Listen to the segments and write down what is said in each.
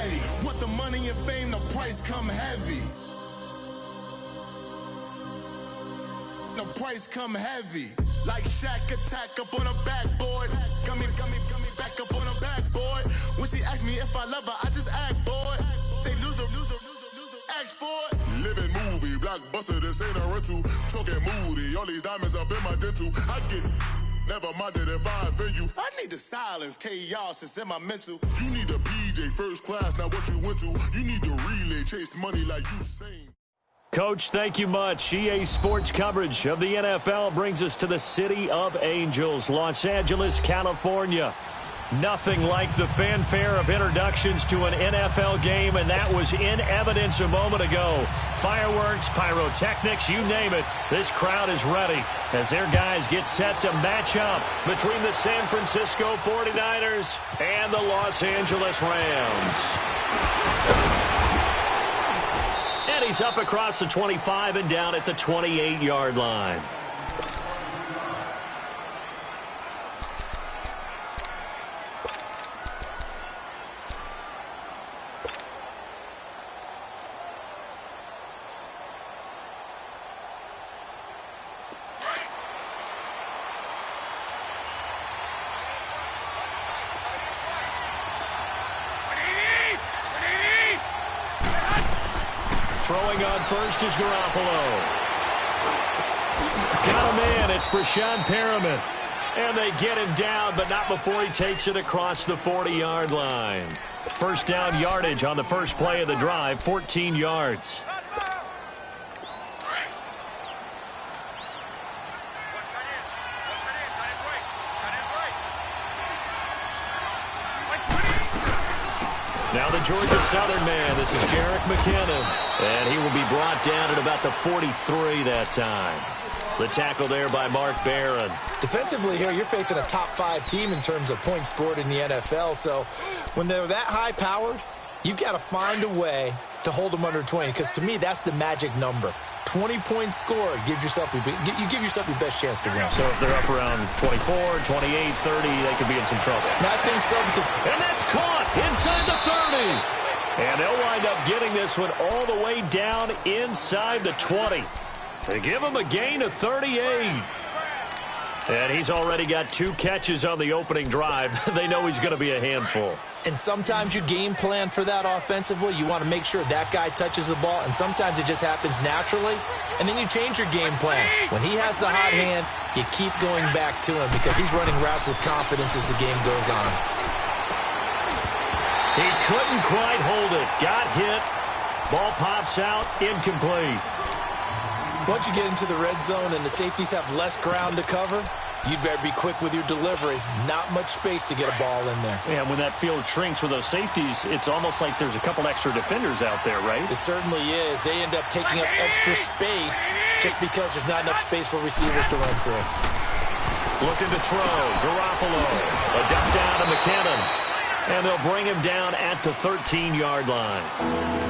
steady. With the money and fame, the price come heavy. The price come heavy. Like Shaq attack up on a backboard. Got me back up on a backboard. When she asked me if I love her, I just act bored. Say loser, ask for it. Living movie, blockbuster, this ain't a rental. Choking moody, all these diamonds up in my dental. I get never minded if I offend you. I need the silence, chaos is in my mental. You need a PJ first class, not what you went to. You need the relay, chase money like you sing. Coach, thank you much. EA Sports coverage of the NFL brings us to the City of Angels, Los Angeles, California. Nothing like the fanfare of introductions to an NFL game, and that was in evidence a moment ago. Fireworks, pyrotechnics, you name it. This crowd is ready as their guys get set to match up between the San Francisco 49ers and the Los Angeles Rams. And he's up across the 25 and down at the 28-yard line. Throwing on first is Garoppolo. Got him in. It's Breshad Perriman. And they get him down, but not before he takes it across the 40-yard line. First down yardage on the first play of the drive, 14 yards. Now the Georgia Southern man, this is Jerick McKinnon. And he will be brought down at about the 43 that time. The tackle there by Mark Barron. Defensively here, you're facing a top-5 team in terms of points scored in the NFL. So when they're that high-powered, you've got to find a way to hold them under 20. Because to me, that's the magic number. 20 points scored gives yourself your best chance to win. So if they're up around 24, 28, 30, they could be in some trouble. I think so because... And that's caught inside the 30. And they'll wind up getting this one all the way down inside the 20. They give him a gain of 38. And he's already got 2 catches on the opening drive. They know he's going to be a handful. And sometimes you game plan for that offensively. You want to make sure that guy touches the ball, and sometimes it just happens naturally. And then you change your game plan. When he has the hot hand, you keep going back to him because he's running routes with confidence as the game goes on. He couldn't quite hold it. Got hit. Ball pops out. Incomplete. Once you get into the red zone and the safeties have less ground to cover, you'd better be quick with your delivery. Not much space to get a ball in there. Yeah, when that field shrinks with those safeties, it's almost like there's a couple extra defenders out there, right? It certainly is. They end up taking up extra space just because there's not enough space for receivers to run through. Looking to throw. Garoppolo. A dump down to McKinnon. And they'll bring him down at the 13-yard line.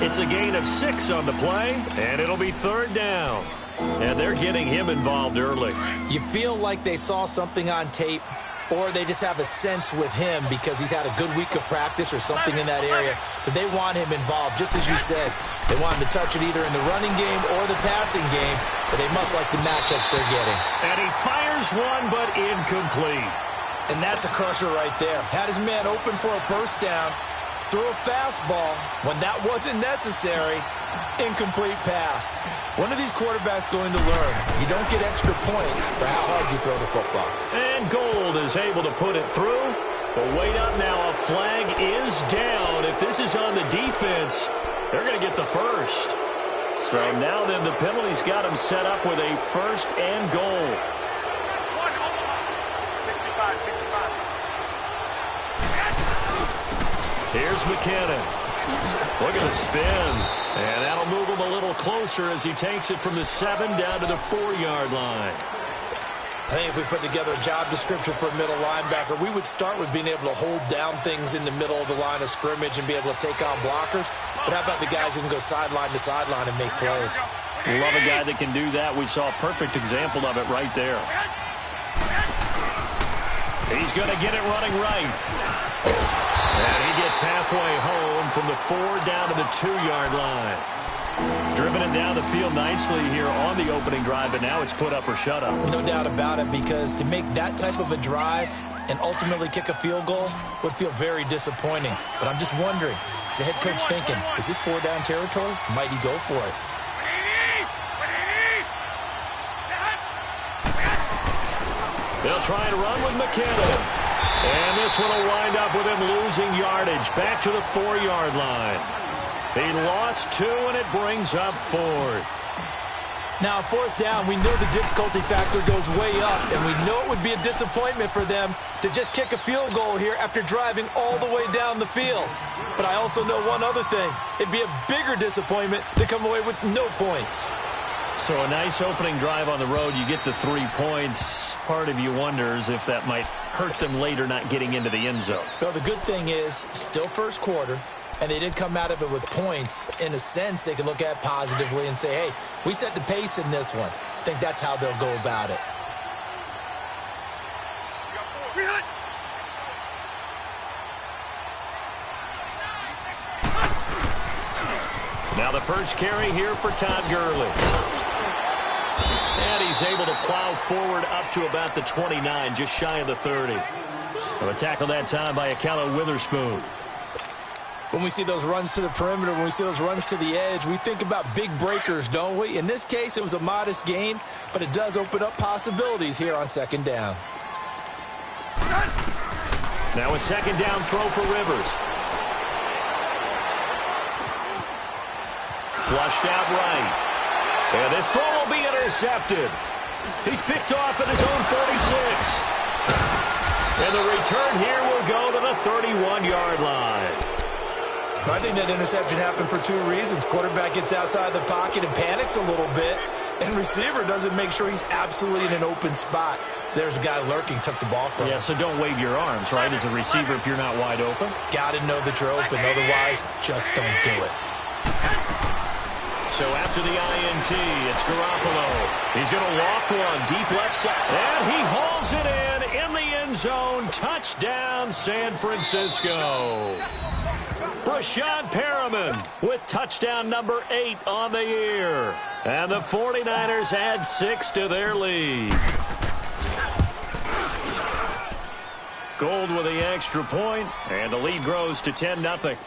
It's a gain of 6 on the play, and it'll be 3rd down. And they're getting him involved early. You feel like they saw something on tape, or they just have a sense with him because he's had a good week of practice or something in that area that they want him involved. Just as you said, they want him to touch it either in the running game or the passing game, but they must like the matchups they're getting. And he fires one, but incomplete. And that's a crusher right there. Had his man open for a first down, threw a fastball. When that wasn't necessary, incomplete pass. When are these quarterbacks going to learn? You don't get extra points for how hard you throw the football. And Gold is able to put it through. But wait up now, a flag is down. If this is on the defense, they're going to get the first. So now then the penalty's got him set up with a 1st and goal. Here's McKinnon. Look at the spin. And that'll move him a little closer as he takes it from the 7 down to the 4-yard line. I think if we put together a job description for a middle linebacker, we would start with being able to hold down things in the middle of the line of scrimmage and be able to take on blockers. But how about the guys who can go sideline to sideline and make plays? Love a guy that can do that. We saw a perfect example of it right there. He's going to get it running right. And he gets halfway home from the 4 down to the 2-yard line. Driven it down the field nicely here on the opening drive, but now it's put up or shut up. No doubt about it, because to make that type of a drive and ultimately kick a field goal would feel very disappointing. But I'm just wondering, is the head coach thinking, is this 4-down territory? Might he go for it? They'll try and run with McKinnon. And this one will wind up with him losing yardage back to the 4-yard line. He lost 2, and it brings up 4th. Now, 4th down, we know the difficulty factor goes way up, and we know it would be a disappointment for them to just kick a field goal here after driving all the way down the field. But I also know one other thing. It'd be a bigger disappointment to come away with no points. So a nice opening drive on the road. You get the 3 points. Part of you wonders if that might hurt them later not getting into the end zone. Well, the good thing is, still first quarter, and they did come out of it with points. In a sense, they can look at it positively and say, hey, we set the pace in this one. I think that's how they'll go about it. Now the first carry here for Todd Gurley. And he's able to plow forward up to about the 29, just shy of the 30. A tackle that time by Ahkello Witherspoon. When we see those runs to the perimeter, when we see those runs to the edge, we think about big breakers, don't we? In this case, it was a modest gain, but it does open up possibilities here on 2nd down. Now a 2nd down throw for Rivers. Flushed out right. And this throw will be intercepted. He's picked off at his own 46. And the return here will go to the 31-yard line. I think that interception happened for 2 reasons. Quarterback gets outside the pocket and panics a little bit, and receiver doesn't make sure he's absolutely in an open spot. So there's a guy lurking, took the ball from him. Yeah, so don't wave your arms, right, as a receiver if you're not wide open. Got to know that you're open. Otherwise, just don't do it. So after the INT, it's Garoppolo. He's going to loft one deep left side. And he hauls it in the end zone. Touchdown, San Francisco. Brashad Perriman with touchdown number 8 on the year. And the 49ers add 6 to their lead. Gold with the extra point, and the lead grows to 10-0.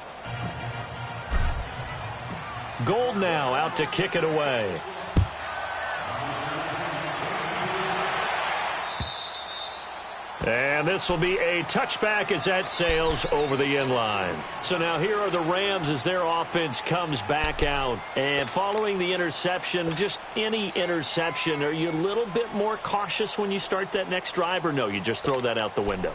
Gold now out to kick it away. And this will be a touchback as that sails over the end line. So now here are the Rams as their offense comes back out. And following the interception, just any interception, are you a little bit more cautious when you start that next drive, or no, you just throw that out the window?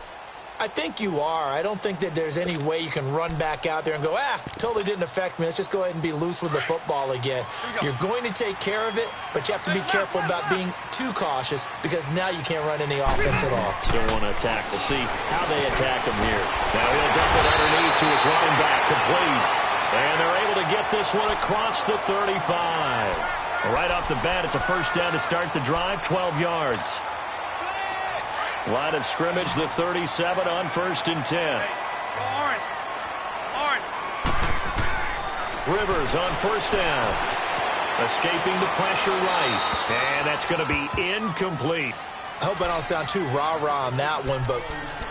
I think you are. I don't think that there's any way you can run back out there and go, totally didn't affect me. Let's just go ahead and be loose with the football again. You're going to take care of it, but you have to be careful about being too cautious because now you can't run any offense at all. Still want to attack. We'll see how they attack him here. Now he'll dump it underneath to his running back, complete. And they're able to get this one across the 35. Right off the bat, it's a first down to start the drive, 12 yards. Line of scrimmage, the 37 on 1st and 10. Orange. Rivers on 1st down. Escaping the pressure right. And that's going to be incomplete. I hope I don't sound too rah-rah on that one, but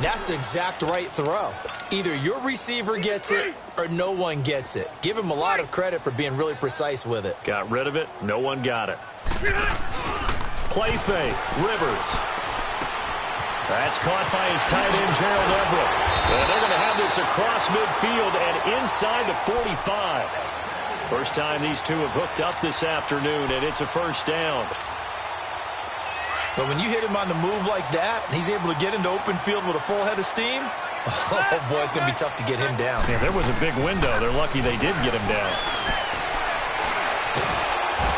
that's the exact right throw. Either your receiver gets it or no one gets it. Give him a lot of credit for being really precise with it. Got rid of it. No one got it. Play fake. Rivers. That's caught by his tight end, Gerald Everett. And they're going to have this across midfield and inside the 45. First time these two have hooked up this afternoon, and it's a first down. But when you hit him on the move like that, and he's able to get into open field with a full head of steam, oh, boy, it's going to be tough to get him down. Yeah, there was a big window. They're lucky they did get him down.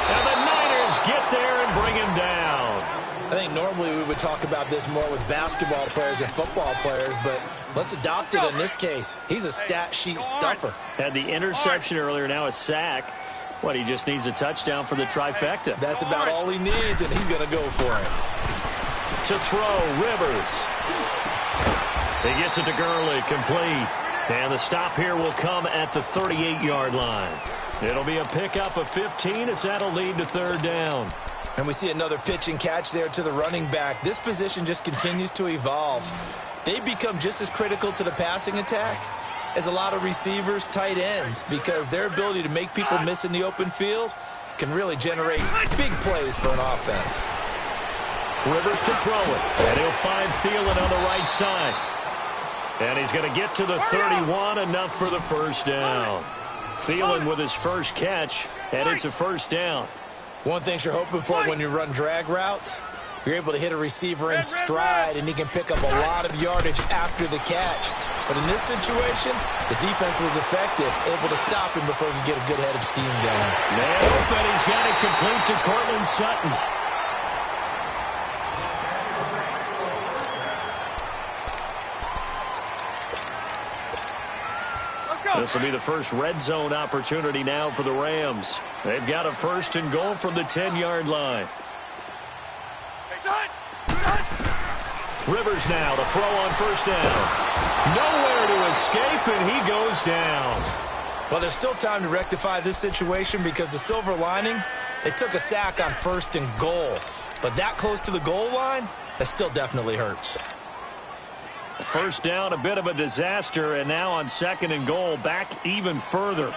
And the Niners get there and bring him down. I think normally we would talk about this more with basketball players and football players, but let's adopt it in this case. He's a stat sheet stuffer. Had the interception earlier, now a sack. What, he just needs a touchdown for the trifecta. That's about all he needs, and he's going to go for it. To throw, Rivers. He gets it to Gurley, complete. And the stop here will come at the 38-yard line. It'll be a pickup of 15 as that'll lead to third down. And we see another pitch and catch there to the running back. This position just continues to evolve. They become just as critical to the passing attack as a lot of receivers, tight ends, because their ability to make people miss in the open field can really generate big plays for an offense. Rivers to throw it, and he'll find Thielen on the right side. And he's going to get to the 31, enough for the first down. Thielen with his first catch, and it's a first down. One thing you're hoping for when you run drag routes, you're able to hit a receiver in stride, and he can pick up a lot of yardage after the catch. But in this situation, the defense was effective, able to stop him before he could get a good head of steam going. Nope, and he's got it complete to Cortland Sutton. This will be the first red zone opportunity now for the Rams. They've got a first and goal from the 10-yard line. Rivers now to throw on first down. Nowhere to escape, and he goes down. Well, there's still time to rectify this situation because the silver lining, they took a sack on first and goal. But that close to the goal line, that still definitely hurts. First down, a bit of a disaster, and now on second and goal, back even further.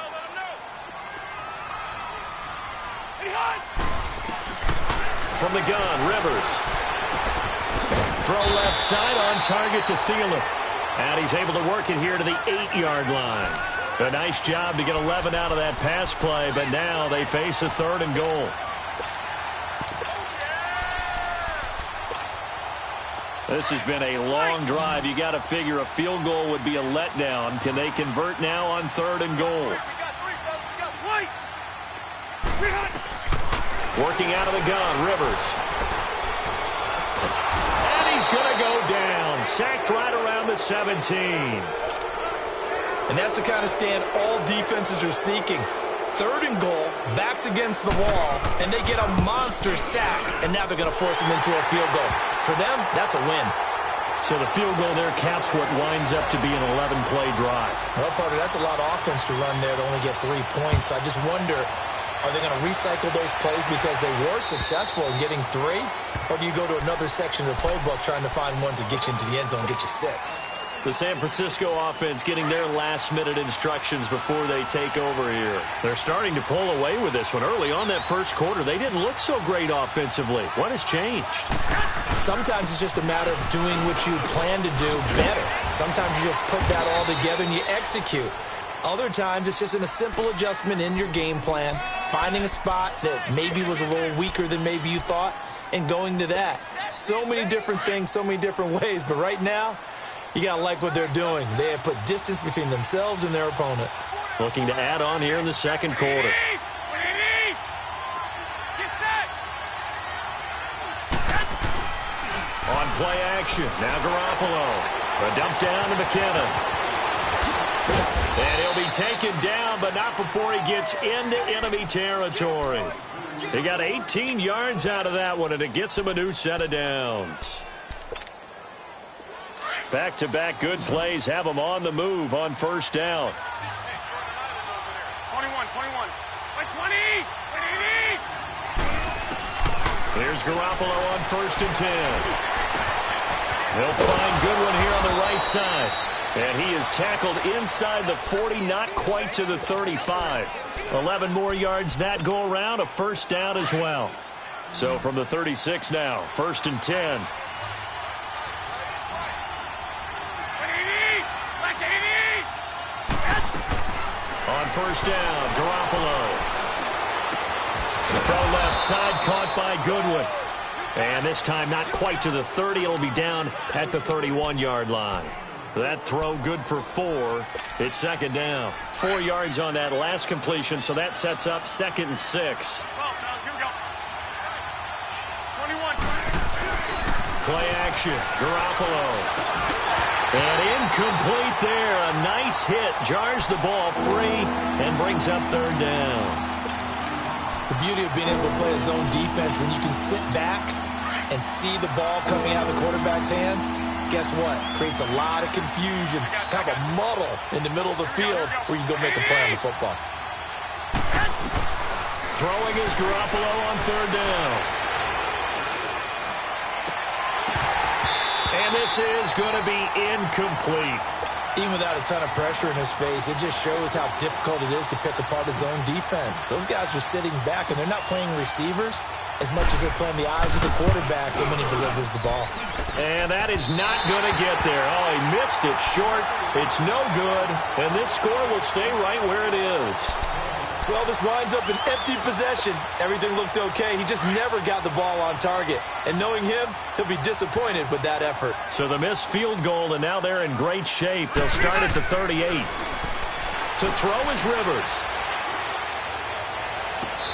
From the gun, Rivers. Throw left side on target to Thielen. And he's able to work it here to the 8-yard line. A nice job to get 11 out of that pass play, but now they face a third and goal. This has been a long drive. You got to figure a field goal would be a letdown. Can they convert now on third and goal? Working out of the gun, Rivers. And he's going to go down. Sacked right around the 17. And that's the kind of stand all defenses are seeking. Third and goal, backs against the wall, and they get a monster sack, and now they're going to force him into a field goal. For them, that's a win. So the field goal there caps what winds up to be an 11-play drive. Well, Parker, that's a lot of offense to run there to only get 3 points. I just wonder, are they going to recycle those plays because they were successful in getting 3? Or do you go to another section of the playbook trying to find ones that get you into the end zone and get you 6? The San Francisco offense getting their last-minute instructions before they take over here. They're starting to pull away with this one. Early on that first quarter, they didn't look so great offensively. What has changed? Sometimes it's just a matter of doing what you plan to do better. Sometimes you just put that all together and you execute. Other times it's just in a simple adjustment in your game plan, finding a spot that maybe was a little weaker than maybe you thought, and going to that. So many different things, so many different ways, but right now, you got to like what they're doing. They have put distance between themselves and their opponent. Looking to add on here in the second quarter. On play action, now Garoppolo. A dump down to McKinnon. And he'll be taken down, but not before he gets into enemy territory. He got 18 yards out of that one, and it gets him a new set of downs. Back-to-back good plays have him on the move on first down. 21. By 20. Here's Garoppolo on first and 10. They'll find Goodwin here on the right side. And he is tackled inside the 40, not quite to the 35. 11 more yards that go around, a first down as well. So from the 36 now, first and 10. On first down, Garoppolo. From left side, caught by Goodwin. And this time not quite to the 30. It'll be down at the 31-yard line. That throw good for 4. It's second down. 4 yards on that last completion, so that sets up second and 6. 12, here we go. 21. Play action, Garoppolo. And incomplete there. A nice hit. Jars the ball free and brings up third down. The beauty of being able to play a zone defense when you can sit back and see the ball coming out of the quarterback's hands, guess what? Creates a lot of confusion, kind of a muddle in the middle of the field where you go make a play on the football. Throwing is Garoppolo on third down. And this is going to be incomplete. Even without a ton of pressure in his face, it just shows how difficult it is to pick apart his own defense. Those guys are sitting back, and they're not playing receivers as much as they're playing the eyes of the quarterback when he delivers the ball. And that is not going to get there. Oh, he missed it short. It's no good, and this score will stay right where it is. Well, this winds up an empty possession. Everything looked okay. He just never got the ball on target. And knowing him, he'll be disappointed with that effort. So the missed field goal, and now they're in great shape. They'll start at the 38. To throw is Rivers.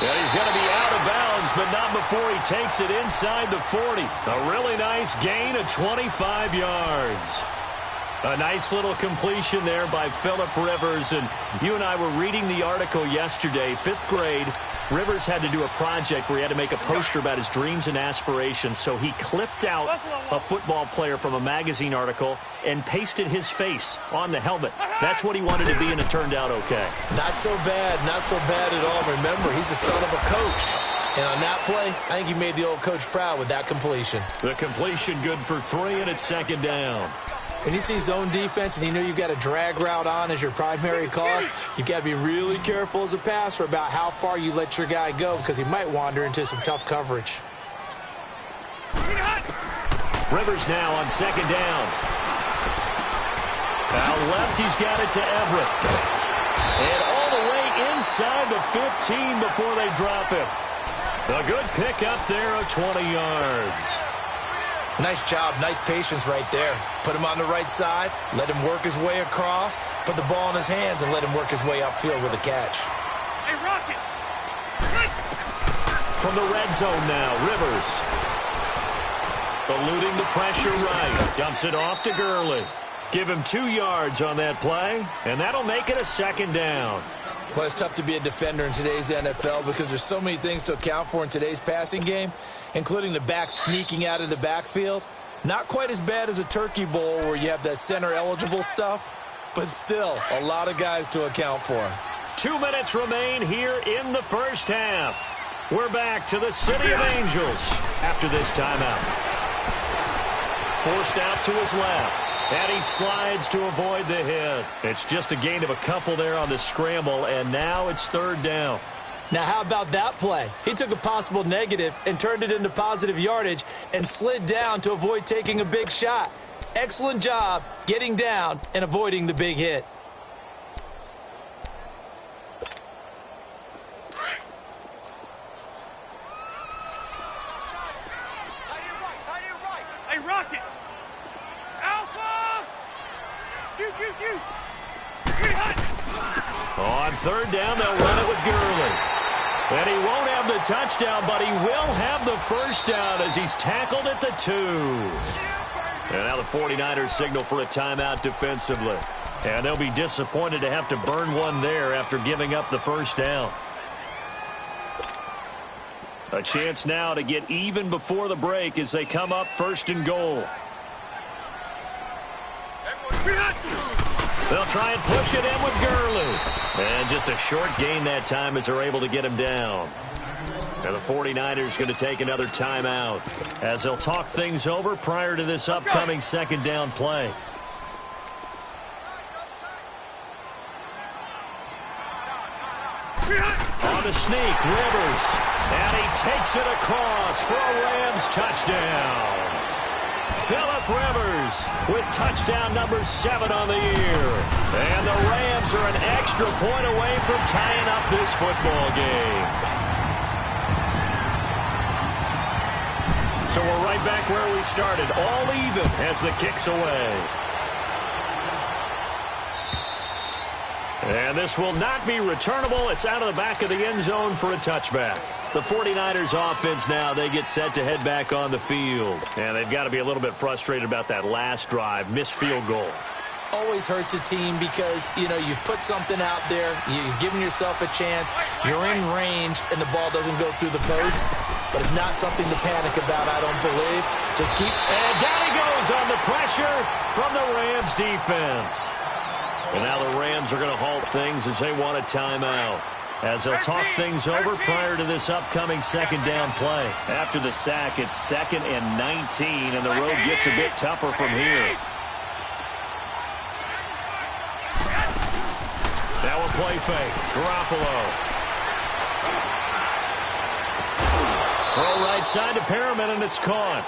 And he's going to be out of bounds, but not before he takes it inside the 40. A really nice gain of 25 yards. A nice little completion there by Phillip Rivers. And you and I were reading the article yesterday, 5th grade. Rivers had to do a project where he had to make a poster about his dreams and aspirations. So he clipped out a football player from a magazine article and pasted his face on the helmet. That's what he wanted to be, and it turned out okay. Not so bad. Not so bad at all. Remember, he's the son of a coach. And on that play, I think he made the old coach proud with that completion. The completion good for 3, and it's second down. When you see zone defense and you know you've got a drag route on as your primary call, you've got to be really careful as a passer about how far you let your guy go because he might wander into some tough coverage. Rivers now on second down. Out left, he's got it to Everett. And all the way inside the 15 before they drop it. A good pick up there of 20 yards. Nice job, nice patience right there. Put him on the right side, let him work his way across, put the ball in his hands, and let him work his way upfield with a catch. Hey, Rocket! From the red zone now, Rivers. Eluding the pressure right. Dumps it off to Gurley. Give him 2 yards on that play, and that'll make it a second down. Well, it's tough to be a defender in today's NFL because there's so many things to account for in today's passing game, including the back sneaking out of the backfield. Not quite as bad as a turkey bowl where you have that center-eligible stuff, but still a lot of guys to account for. 2 minutes remain here in the first half. We're back to the City of Angels after this timeout. Forced out to his left. And he slides to avoid the hit. It's just a gain of a couple there on the scramble, and now it's third down. Now, how about that play? He took a possible negative and turned it into positive yardage and slid down to avoid taking a big shot. Excellent job getting down and avoiding the big hit. Hey, Rocket! Alpha! On third down, they'll run it with Gurley. And he won't have the touchdown, but he will have the first down as he's tackled at the 2. And now the 49ers signal for a timeout defensively. And they'll be disappointed to have to burn one there after giving up the first down. A chance now to get even before the break as they come up first and goal. They'll try and push it in with Gurley. And just a short gain that time as they're able to get him down. And the 49ers going to take another timeout as they'll talk things over prior to this upcoming second down play. On the sneak, Rivers. And he takes it across for a Rams touchdown. Phillip Rivers with touchdown number 7 on the year. And the Rams are an extra point away from tying up this football game. So we're right back where we started, all even as the kick's away. And this will not be returnable. It's out of the back of the end zone for a touchback. The 49ers offense now, they get set to head back on the field. And they've got to be a little bit frustrated about that last drive, missed field goal. Always hurts a team because, you know, you've put something out there, you've given yourself a chance, you're in range, and the ball doesn't go through the post. But it's not something to panic about, I don't believe. Just keep... And down he goes falls on the pressure from the Rams defense. And now the Rams are going to halt things as they want a timeout, as they'll talk things over prior to this upcoming second down play. After the sack, it's 2nd and 19, and the road gets a bit tougher from here. Now a play fake. Garoppolo. Throw right side to Perriman, and it's caught.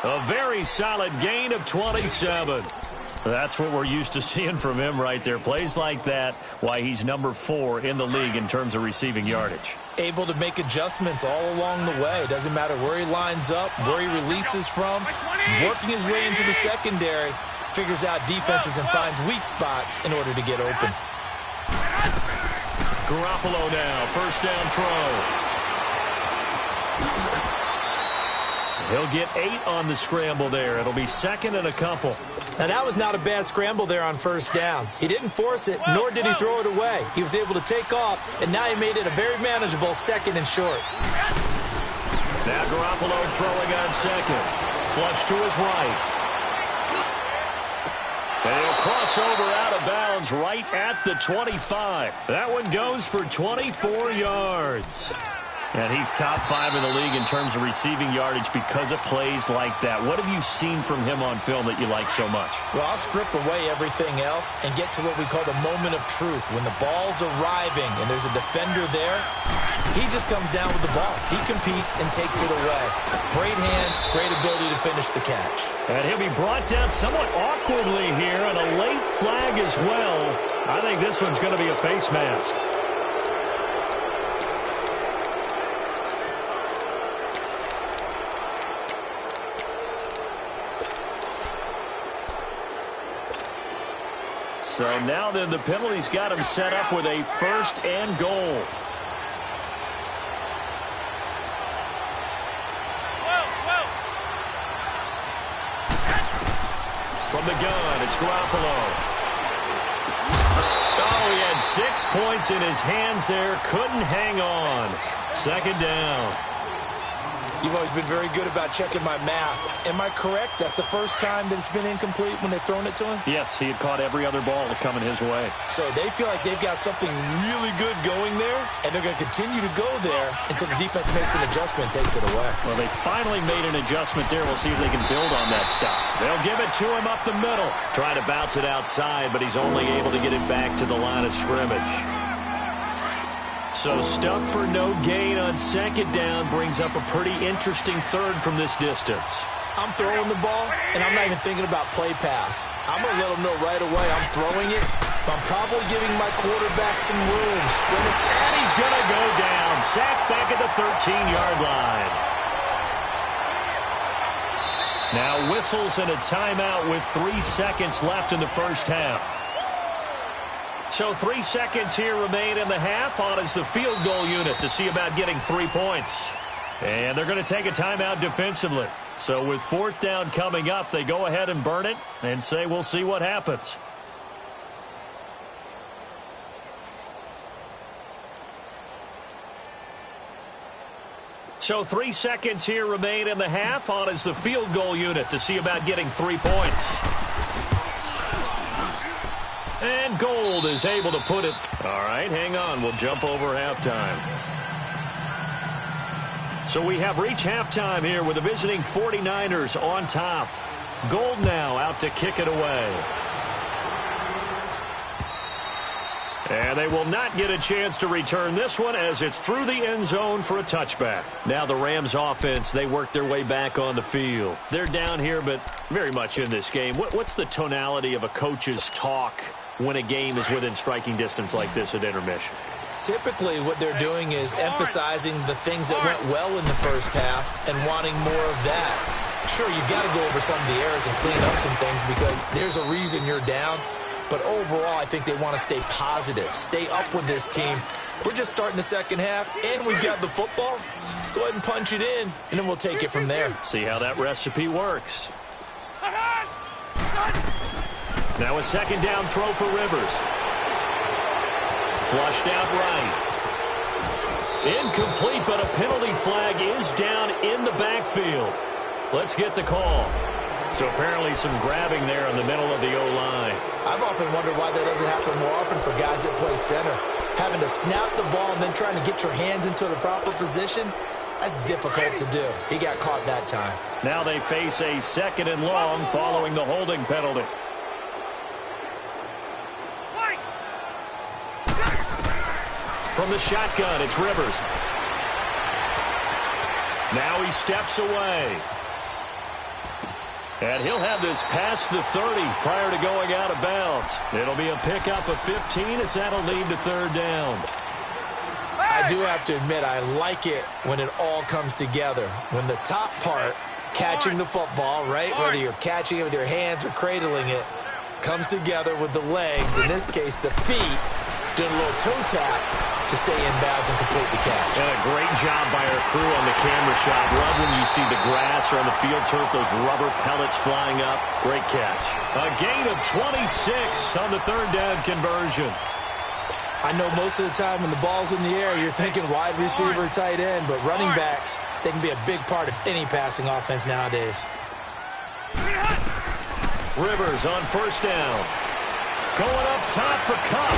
A very solid gain of 27. That's what we're used to seeing from him right there. Plays like that, why he's number 4 in the league in terms of receiving yardage. Able to make adjustments all along the way. Doesn't matter where he lines up, where he releases from. Working his way into the secondary. Figures out defenses and finds weak spots in order to get open. Garoppolo now, first down throw. He'll get 8 on the scramble there. It'll be 2nd and a couple. Now, that was not a bad scramble there on first down. He didn't force it, nor did he throw it away. He was able to take off, and now he made it a very manageable 2nd and short. Now Garoppolo throwing on 2nd. Flush to his right. And he'll cross over out of bounds right at the 25. That one goes for 24 yards. And he's top 5 in the league in terms of receiving yardage because of plays like that. What have you seen from him on film that you like so much? Well, I'll strip away everything else and get to what we call the moment of truth. When the ball's arriving and there's a defender there, he just comes down with the ball. He competes and takes it away. Great hands, great ability to finish the catch. And he'll be brought down somewhat awkwardly here, and a late flag as well. I think this one's going to be a face mask. So now then the penalty's got him set up with a 1st and goal. From the gun, it's Garoppolo. Oh, he had 6 points in his hands there. Couldn't hang on. 2nd down. You've always been very good about checking my math. Am I correct? That's the first time that it's been incomplete when they've thrown it to him? Yes, he had caught every other ball coming his way. So they feel like they've got something really good going there, and they're going to continue to go there until the defense makes an adjustment and takes it away. Well, they finally made an adjustment there. We'll see if they can build on that stop. They'll give it to him up the middle. Trying to bounce it outside, but he's only able to get it back to the line of scrimmage. So stuff for no gain on 2nd down brings up a pretty interesting 3rd from this distance. I'm throwing the ball, and I'm not even thinking about play pass. I'm going to let them know right away I'm throwing it. I'm probably giving my quarterback some room. Sprinting. And he's going to go down. Sacked back at the 13-yard line. Now whistles and a timeout with 3 seconds left in the first half. So 3 seconds here remain in the half. On is the field goal unit to see about getting 3 points. And they're going to take a timeout defensively. So with 4th down coming up, they go ahead and burn it and say we'll see what happens. So 3 seconds here remain in the half. On is the field goal unit to see about getting 3 points. And Gold is able to put it. All right, hang on. We'll jump over halftime. So we have reached halftime here with the visiting 49ers on top. Gold now out to kick it away. And they will not get a chance to return this one as it's through the end zone for a touchback. Now the Rams offense, they work their way back on the field. They're down here, but very much in this game. What's the tonality of a coach's talk when a game is within striking distance like this at intermission? Typically what they're doing is emphasizing the things that went well in the first half and wanting more of that. Sure, you've got to go over some of the errors and clean up some things because there's a reason you're down. But overall, I think they want to stay positive, stay up with this team. We're just starting the second half, and we've got the football. Let's go ahead and punch it in, and then we'll take it from there. See how that recipe works. Now a second down throw for Rivers. Flushed out right. Incomplete, but a penalty flag is down in the backfield. Let's get the call. So apparently some grabbing there in the middle of the O-line. I've often wondered why that doesn't happen more often for guys that play center. Having to snap the ball and then trying to get your hands into the proper position, that's difficult to do. He got caught that time. Now they face a 2nd and long following the holding penalty. From the shotgun, it's Rivers. Now he steps away. And he'll have this past the 30 prior to going out of bounds. It'll be a pickup of 15 as that'll lead to 3rd down. I do have to admit, I like it when it all comes together. When the top part, catching the football, right, whether you're catching it with your hands or cradling it, comes together with the legs, in this case the feet, doing a little toe tap to stay in bounds and complete the catch. And a great job by our crew on the camera shot. Love when you see the grass or on the field turf, those rubber pellets flying up. Great catch. A gain of 26 on the 3rd down conversion. I know most of the time when the ball's in the air, you're thinking wide receiver, tight end, but running backs, they can be a big part of any passing offense nowadays. Rivers on 1st down. Going up top for Cup.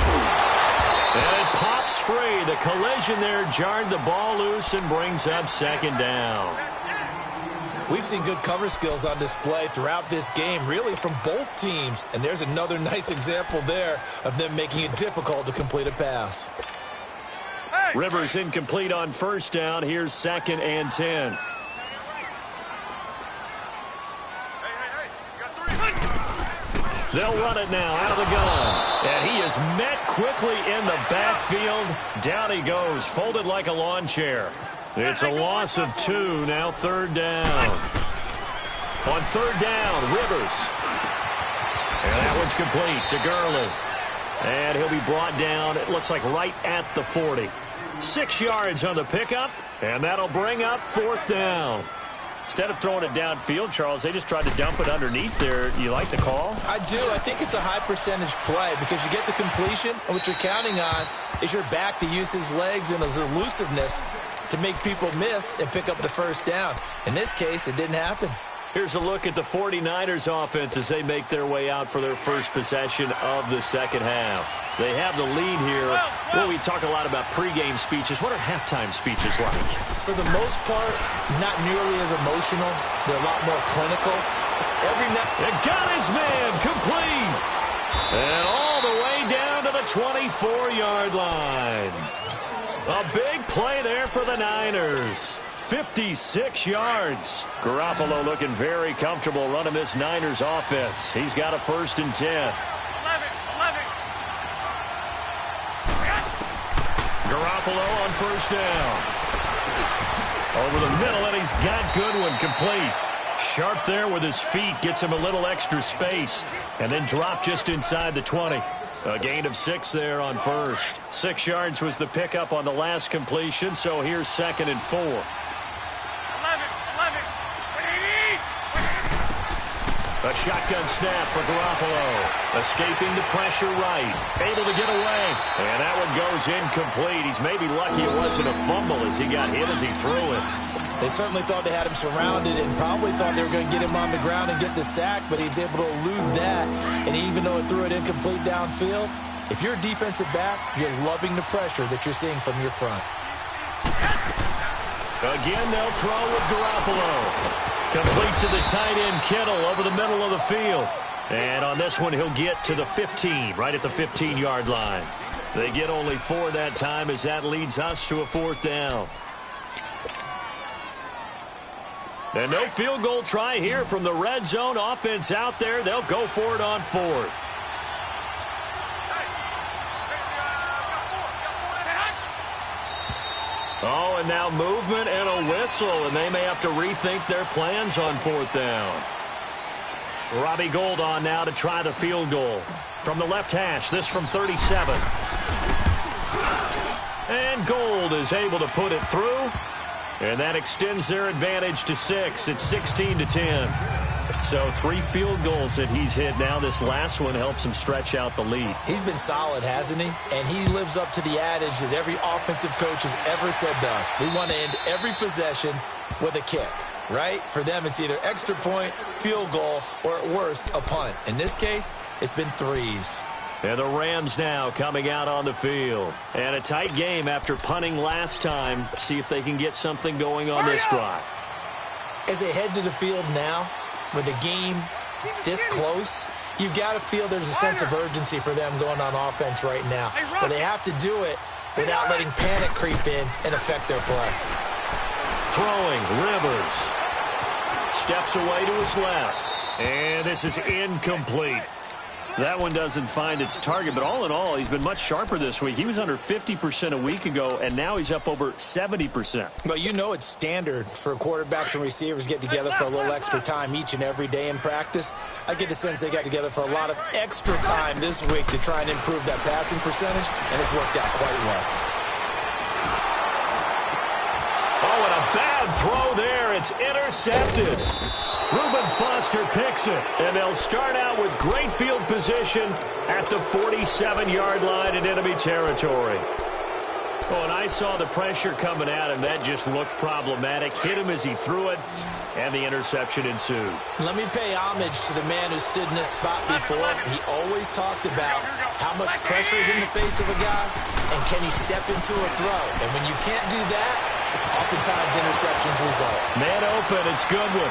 And it pops free. The collision there jarred the ball loose and brings up 2nd down. We've seen good cover skills on display throughout this game, really from both teams. And there's another nice example there of them making it difficult to complete a pass. Rivers incomplete on 1st down. Here's 2nd and 10. They'll run it now out of the gun. And he is met quickly in the backfield. Down he goes, folded like a lawn chair. It's a loss of 2, now 3rd down. On 3rd down, Rivers. And that one's complete to Gurley. And he'll be brought down, it looks like right at the 40. 6 yards on the pickup, and that'll bring up 4th down. Instead of throwing it downfield, Charles, they just tried to dump it underneath there. You like the call? I do. I think it's a high percentage play because you get the completion, and what you're counting on is your back to use his legs and his elusiveness to make people miss and pick up the 1st down. In this case, it didn't happen. Here's a look at the 49ers offense as they make their way out for their first possession of the 2nd half. They have the lead here. Well, we talk a lot about pregame speeches. What are halftime speeches like? For the most part, not nearly as emotional. They're a lot more clinical. And got his man complete. And all the way down to the 24-yard line. A big play there for the Niners. 56 yards. Garoppolo looking very comfortable running this Niners offense. He's got a 1st and 10. 11. Garoppolo on 1st down. Over the middle, and he's got Goodwin complete. Sharp there with his feet, gets him a little extra space, and then drop just inside the 20. A gain of 6 there on 1st. 6 yards was the pickup on the last completion, so here's 2nd and 4. A shotgun snap for Garoppolo. Escaping the pressure right. Able to get away. And that one goes incomplete. He's maybe lucky it wasn't a fumble as he got hit as he threw it. They certainly thought they had him surrounded and probably thought they were going to get him on the ground and get the sack, but he's able to elude that. And even though it threw it incomplete downfield, if you're a defensive back, you're loving the pressure that you're seeing from your front. Again, they'll throw with Garoppolo. Complete to the tight end, Kittle, over the middle of the field. And on this one, he'll get to the 15, right at the 15-yard line. They get only 4 that time as that leads us to a 4th down. And no field goal try here from the red zone offense out there. They'll go for it on 4th. Oh, and now movement and a whistle, and they may have to rethink their plans on 4th down. Robbie Gould on now to try the field goal. From the left hash, this from 37. And Gould is able to put it through, and that extends their advantage to 6. It's 16-10. So 3 field goals that he's hit now. This last one helps him stretch out the lead. He's been solid, hasn't he? And he lives up to the adage that every offensive coach has ever said to us. We want to end every possession with a kick. right? For them, it's either extra point, field goal, or at worst, a punt. In this case, it's been threes. And the Rams now coming out on the field. And a tight game after punting last time. See if they can get something going on this drive. As they head to the field now, with the game this close, you've got to feel there's a sense of urgency for them going on offense right now. But they have to do it without letting panic creep in and affect their play. Throwing, Rivers. Steps away to his left. And this is incomplete. That one doesn't find its target, but all in all, he's been much sharper this week. He was under 50% a week ago, and now he's up over 70%. Well, you know it's standard for quarterbacks and receivers get together for a little extra time each and every day in practice. I get the sense they got together for a lot of extra time this week to try and improve that passing percentage, and it's worked out quite well. Oh, and a bad throw there. It's intercepted. Reuben Foster picks it, and they'll start out with great field position at the 47-yard line in enemy territory. Oh, and I saw the pressure coming at him. That just looked problematic. Hit him as he threw it, and the interception ensued. Let me pay homage to the man who stood in this spot before. He always talked about how much pressure is in the face of a guy, and can he step into a throw. And when you can't do that, oftentimes interceptions result. Man open, it's Goodwin.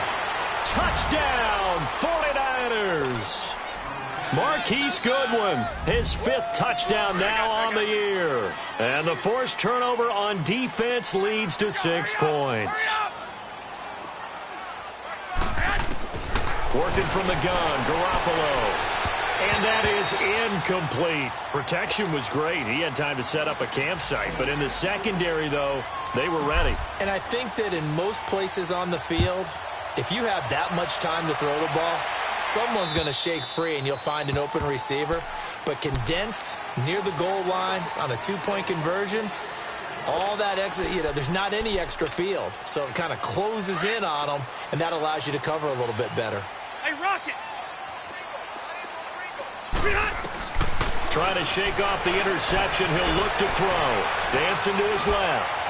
Touchdown, 49ers. Marquise Goodwin, his 5th touchdown now on the year. And the forced turnover on defense leads to 6 points. Working from the gun, Garoppolo. And that is incomplete. Protection was great. He had time to set up a campsite. But in the secondary, though, they were ready. And I think that in most places on the field, if you have that much time to throw the ball, someone's going to shake free and you'll find an open receiver. But condensed near the goal line on a 2-point conversion, all that extra, there's not any extra field. So it kind of closes in on them, and that allows you to cover a little bit better. Hey, Rocket! Trying to shake off the interception. He'll look to throw. Dancing to his left.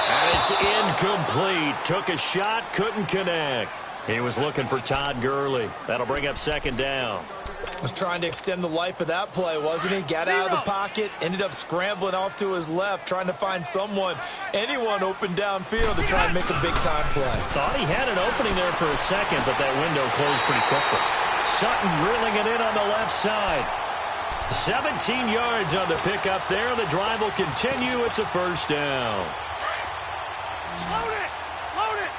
And it's incomplete. Took a shot, couldn't connect. He was looking for Todd Gurley. That'll bring up 2nd down. Was trying to extend the life of that play, wasn't he? Got out of the pocket, ended up scrambling off to his left, trying to find anyone open downfield to try and make a big-time play. Thought he had an opening there for a second, but that window closed pretty quickly. Sutton reeling it in on the left side. 17 yards on the pickup there. The drive will continue. It's a 1st down. Load it! Load it!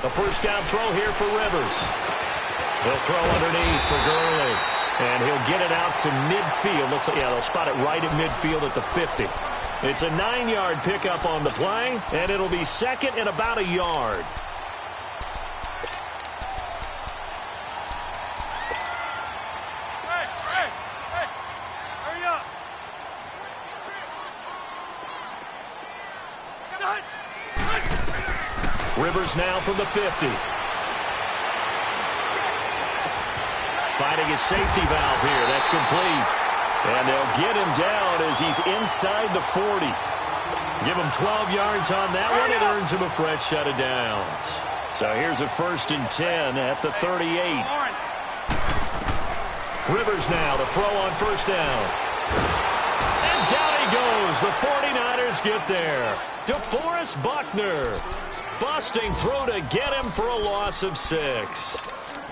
The 1st down throw here for Rivers. He'll throw underneath for Gurley. And he'll get it out to midfield. Looks like, they'll spot it right at midfield at the 50. It's a 9-yard pickup on the play, and it'll be 2nd and about a yard. Hey! Hurry up! Rivers now from the 50. Finding his safety valve here. That's complete. And they'll get him down as he's inside the 40. Give him 12 yards on that one. It earns him a fresh set of downs. So here's a 1st and 10 at the 38. Rivers now to throw on 1st down. And down he goes. The 49ers get there. DeForest Buckner busting through to get him for a loss of 6.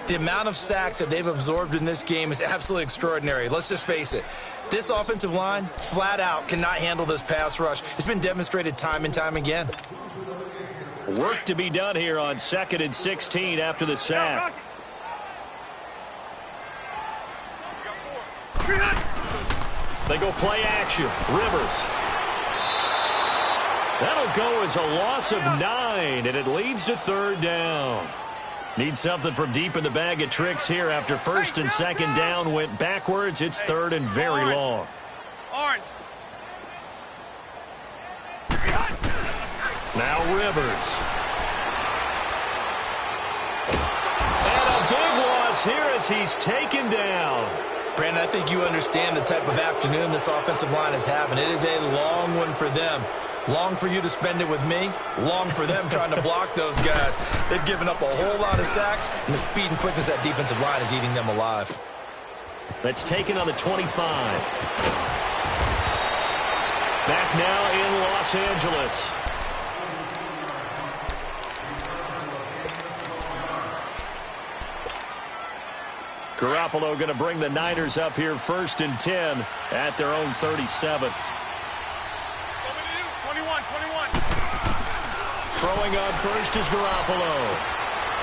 The amount of sacks that they've absorbed in this game is absolutely extraordinary. Let's just face it. This offensive line, flat out, cannot handle this pass rush. It's been demonstrated time and time again. Work to be done here on 2nd and 16 after the sack. They go play action. Rivers. That'll go as a loss of 9, and it leads to 3rd down. Need something from deep in the bag of tricks here after 1st and 2nd down went backwards. It's 3rd and very long. Orange. Now Rivers. And a big loss here as he's taken down. Brandon, I think you understand the type of afternoon this offensive line is having. It is a long one for them. Long for you to spend it with me, long for them trying to block those guys. They've given up a whole lot of sacks, and the speed and quickness of that defensive line is eating them alive. That's taken on the 25. Back now in Los Angeles. Garoppolo going to bring the Niners up here 1st and 10 at their own 37. 21. Throwing on first is Garoppolo.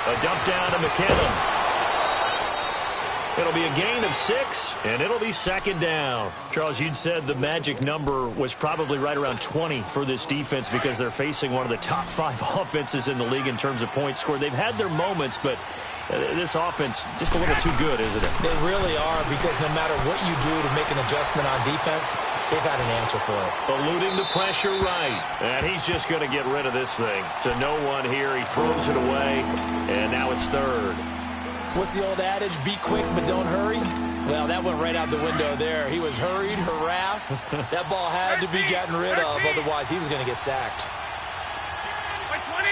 A dump down to McKinnon. It'll be a gain of 6, and it'll be 2nd down. Charles, you'd said the magic number was probably right around 20 for this defense because they're facing one of the top 5 offenses in the league in terms of points scored. They've had their moments, but this offense just a little too good, isn't it? They really are, because no matter what you do to make an adjustment on defense, they've had an answer for it. Eluding the pressure right. And he's just going to get rid of this thing. To no one here. He throws it away, and now it's 3rd. What's the old adage? Be quick, but don't hurry? Well, that went right out the window there. He was hurried, harassed. That ball had to be gotten rid of, otherwise he was going to get sacked. 20.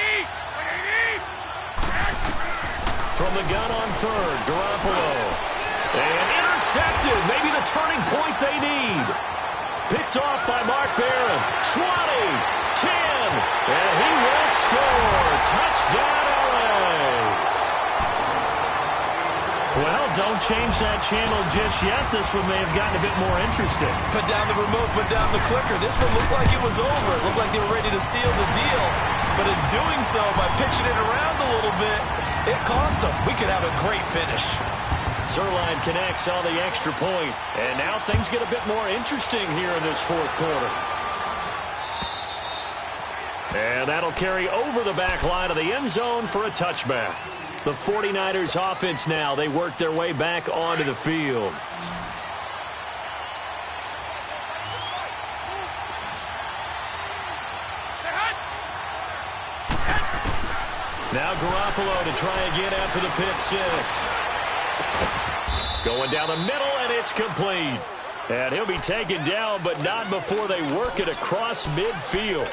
From the gun on 3rd, Garoppolo. And intercepted. Maybe the turning point they need. Picked off by Mark Barron. 20, 10, and he will score. Touchdown, LA. Well, don't change that channel just yet. This one may have gotten a bit more interesting. Put down the remote, put down the clicker. This one looked like it was over. It looked like they were ready to seal the deal. But in doing so, by pitching it around a little bit, it cost them. We could have a great finish. Zuerlein connects on the extra point. And now things get a bit more interesting here in this 4th quarter. And that'll carry over the back line of the end zone for a touchback. The 49ers offense now, they work their way back onto the field. Now Garoppolo to try again after the pick 6. Going down the middle, and it's complete. And he'll be taken down, but not before they work it across midfield.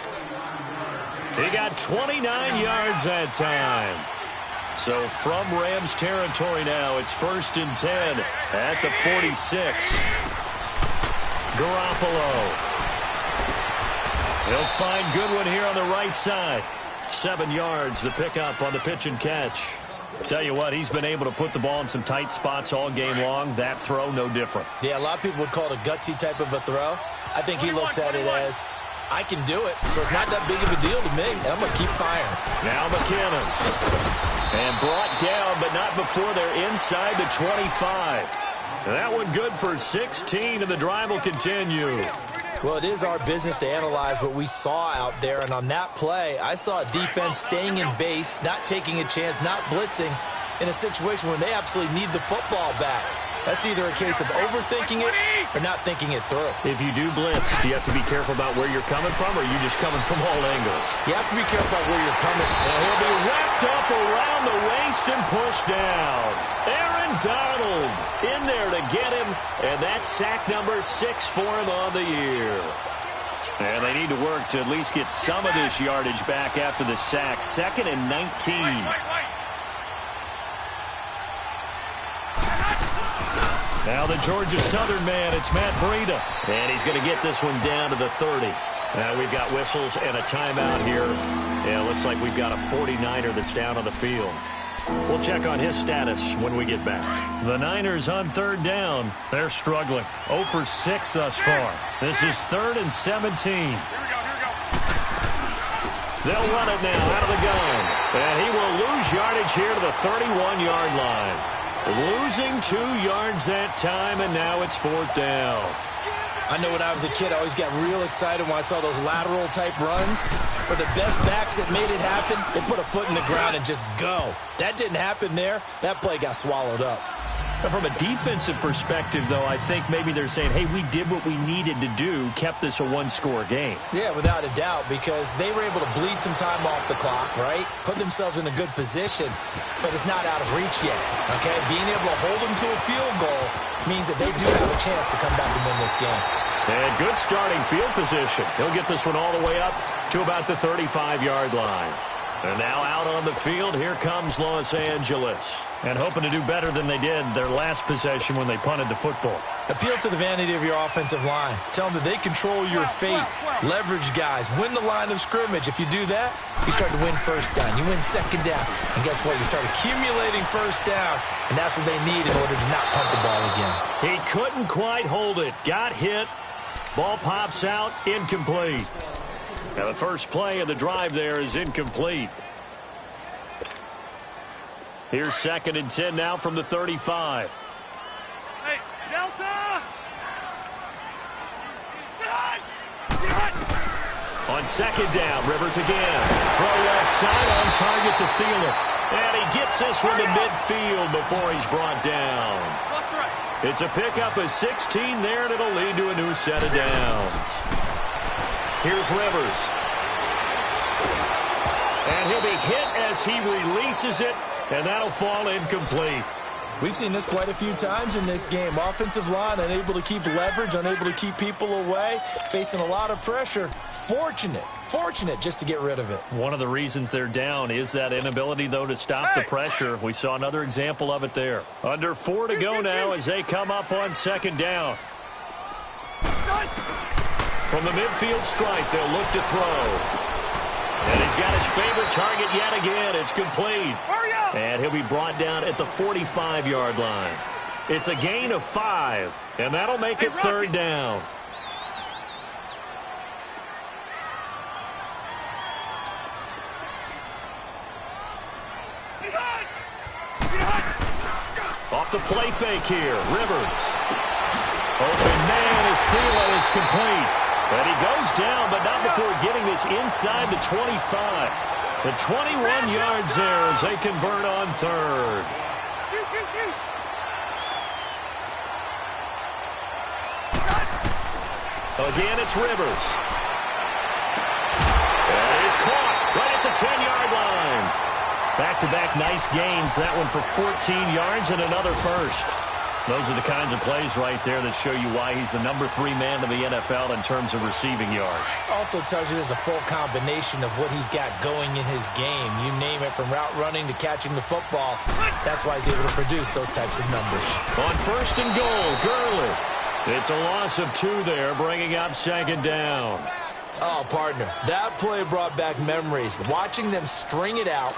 He got 29 yards that time. So from Rams territory now, it's 1st and 10 at the 46. Garoppolo. He'll find Goodwin here on the right side. 7 yards, the pickup on the pitch and catch. Tell you what, he's been able to put the ball in some tight spots all game long. That throw, no different. Yeah, a lot of people would call it a gutsy type of a throw. I think he looks at it as, I can do it, so it's not that big of a deal to me, and I'm going to keep firing. Now McKinnon. And brought down, but not before they're inside the 25. And that one good for 16, and the drive will continue. Well, it is our business to analyze what we saw out there, and on that play, I saw a defense staying in base, not taking a chance, not blitzing, in a situation where they absolutely need the football back. That's either a case of overthinking it or not thinking it through. If you do blitz, do you have to be careful about where you're coming from, or are you just coming from all angles? You have to be careful about where you're coming. And he'll be wrapped up around the waist and pushed down. Aaron Donald in there to get him, and that's sack number 6 for him on the year. And they need to work to at least get some of this yardage back after the sack. 2nd and 19. Now the Georgia Southern man, it's Matt Breida. And he's going to get this one down to the 30. Now we've got whistles and a timeout here. Yeah, it looks like we've got a 49er that's down on the field. We'll check on his status when we get back. The Niners on 3rd down. They're struggling. 0 for 6 thus far. This is 3rd and 17. Here we go. They'll run it now out of the gun. And he will lose yardage here to the 31-yard line. Losing 2 yards that time, and now it's 4th down. I know when I was a kid, I always got real excited when I saw those lateral-type runs. But the best backs that made it happen, they put a foot in the ground and just go. That didn't happen there. That play got swallowed up. From a defensive perspective, though, I think maybe they're saying, hey, we did what we needed to do, kept this a one-score game. Yeah, without a doubt, because they were able to bleed some time off the clock, right? Put themselves in a good position, but it's not out of reach yet, okay? Being able to hold them to a field goal means that they do have a chance to come back and win this game. And good starting field position. He'll get this one all the way up to about the 35-yard line. And now out on the field, here comes Los Angeles. And hoping to do better than they did their last possession when they punted the football. Appeal to the vanity of your offensive line. Tell them that they control your fate. Leverage guys. Win the line of scrimmage. If you do that, you start to win first down. You win second down. And guess what? You start accumulating first downs. And that's what they need in order to not punt the ball again. He couldn't quite hold it. Got hit. Ball pops out. Incomplete. Now the first play of the drive there is incomplete. Here's 2nd and 10 now from the 35. Hey, Delta! On 2nd down, Rivers again. Throw left side on target to Thielen. And he gets this one to midfield before he's brought down. It's a pickup of 16 there, and it'll lead to a new set of downs. Here's Rivers. And he'll be hit as he releases it, and that'll fall incomplete. We've seen this quite a few times in this game. Offensive line unable to keep leverage, unable to keep people away, facing a lot of pressure. Fortunate just to get rid of it. One of the reasons they're down is that inability, though, to stop the pressure. We saw another example of it there. Under 4 to go now as they come up on 2nd down. From the midfield stripe, they'll look to throw. And he's got his favorite target yet again. It's complete. And he'll be brought down at the 45-yard line. It's a gain of 5, and that'll make it 3rd down. Off the play fake here, Rivers. Open man as Thielen is complete. And he goes down, but not before getting this inside the 25. The 21 yards there as they convert on 3rd. Again, it's Rivers. And he's caught right at the 10-yard line. Back-to-back nice gains. That one for 14 yards and another first. Those are the kinds of plays right there that show you why he's the number 3 man in the NFL in terms of receiving yards. Also tells you there's a full combination of what he's got going in his game. You name it, from route running to catching the football. That's why he's able to produce those types of numbers. On 1st and goal, Gurley. It's a loss of 2 there, bringing up 2nd down. Oh, partner, that play brought back memories. Watching them string it out,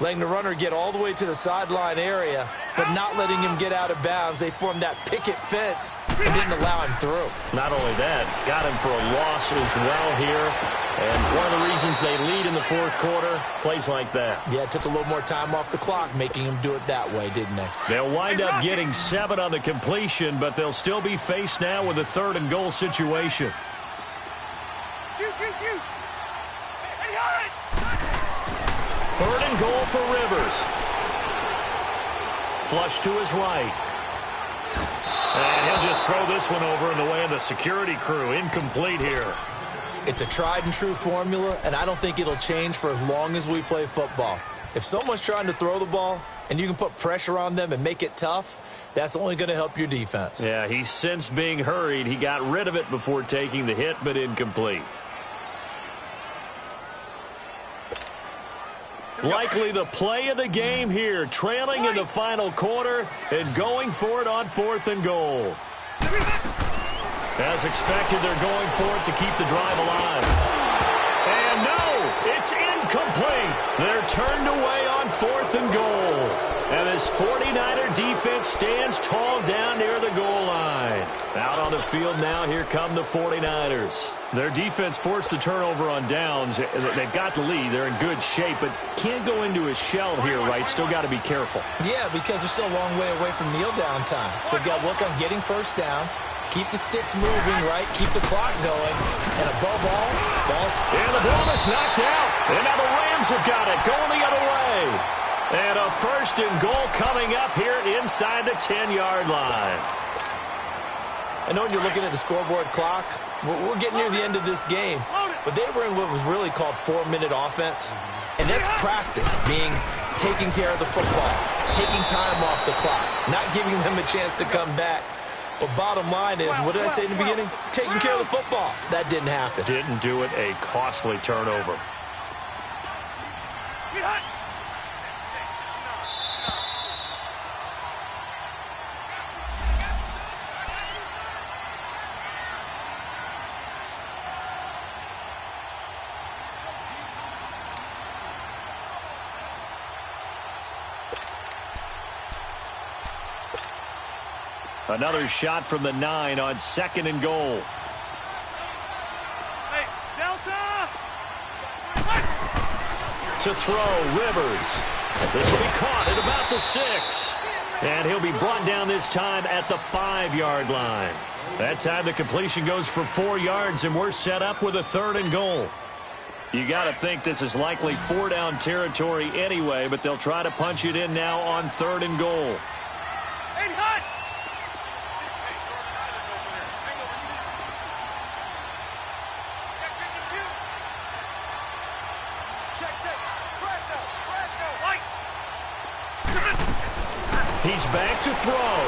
letting the runner get all the way to the sideline area, but not letting him get out of bounds. They formed that picket fence and didn't allow him through. Not only that, got him for a loss as well here. And one of the reasons they lead in the 4th quarter, plays like that. Yeah, it took a little more time off the clock, making him do it that way, didn't they? They'll wind up getting 7 on the completion, but they'll still be faced now with a 3rd and goal situation. 3rd and goal for Rivers. Flush to his right. And he'll just throw this one over in the way of the security crew. Incomplete here. It's a tried-and-true formula, and I don't think it'll change for as long as we play football. If someone's trying to throw the ball and you can put pressure on them and make it tough, that's only going to help your defense. Yeah, he's since being hurried. He got rid of it before taking the hit, but incomplete. Likely the play of the game here, trailing in the final quarter and going for it on 4th and goal. As expected, they're going for it to keep the drive alive. And no, it's incomplete. They're turned away on 4th and goal. And this 49er defense stands tall down near the goal line. Out on the field now, here come the 49ers. Their defense forced the turnover on downs. They've got the lead. They're in good shape, but can't go into a shell here, right? Still got to be careful. Yeah, because they're still a long way away from kneel down time. So they've got to work on getting first downs, keep the sticks moving, right? Keep the clock going. And above all, balls. And the ball is knocked out. And now the Rams have got it, going the other way. And a 1st and goal coming up here inside the 10-yard line. I know when you're looking at the scoreboard clock, we're getting near the end of this game, but they were in what was really called 4-minute offense. And that's practice, taking care of the football, taking time off the clock, not giving them a chance to come back. But bottom line is, what did I say in the beginning? Taking care of the football. That didn't happen. Didn't do it. A costly turnover. Another shot from the 9 on 2nd and goal. Hey, Delta! To throw, Rivers. This will be caught at about the 6. And he'll be brought down this time at the 5-yard line. That time the completion goes for 4 yards, and we're set up with a 3rd and goal. You got to think this is likely 4-down territory anyway, but they'll try to punch it in now on 3rd and goal. Hey, hut! He's back to throw.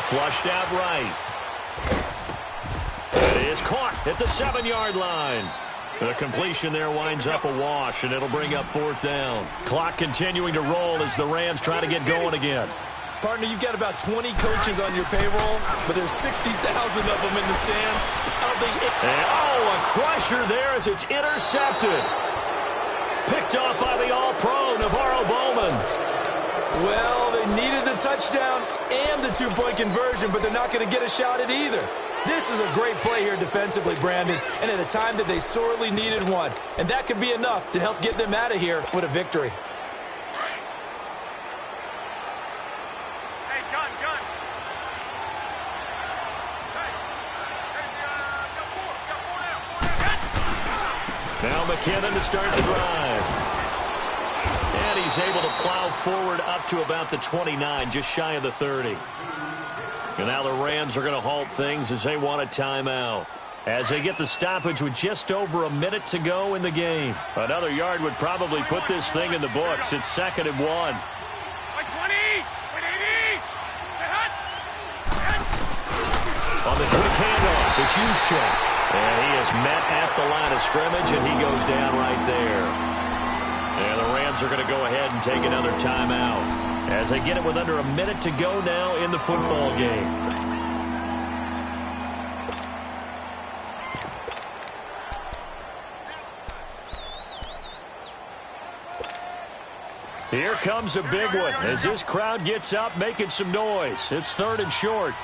Flushed out right. It is caught at the 7-yard line. The completion there winds up a wash, and it'll bring up 4th down. Clock continuing to roll as the Rams try to get going again. Partner, you've got about 20 coaches on your payroll, but there's 60,000 of them in the stands. A crusher there as it's intercepted. Picked off by the All-Pro, Navarro Bowman. Well, they needed the touchdown and the 2-point conversion, but they're not going to get a shot at either. This is a great play here defensively, Brandon, and at a time that they sorely needed one. And that could be enough to help get them out of here with a victory. Hey, gun. Now McKinnon to start the drive. And he's able to plow forward up to about the 29, just shy of the 30. And now the Rams are going to halt things as they want a timeout. As they get the stoppage with just over a minute to go in the game. Another yard would probably put this thing in the books. It's 2nd and 1. 120! 180! On the quick handoff, it's Juszczyk. And he is met at the line of scrimmage, and he goes down right there. And the Rams are going to go ahead and take another timeout as they get it with under a minute to go now in the football game. Here comes a big one as this crowd gets up making some noise. It's 3rd and short.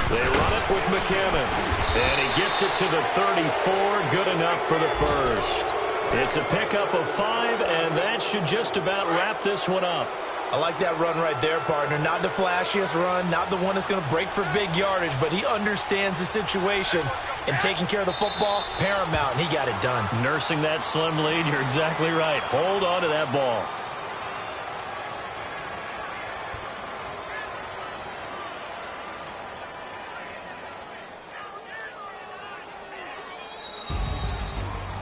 They run it with McKinnon. And he gets it to the 34, good enough for the first. It's a pickup of 5, and that should just about wrap this one up. I like that run right there, partner. Not the flashiest run, not the one that's going to break for big yardage, but he understands the situation, and taking care of the football, paramount, and he got it done. Nursing that slim lead, you're exactly right. Hold on to that ball.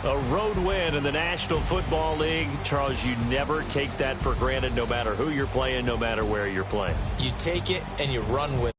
A road win in the National Football League. Charles, you never take that for granted no matter who you're playing, no matter where you're playing. You take it and you run with it.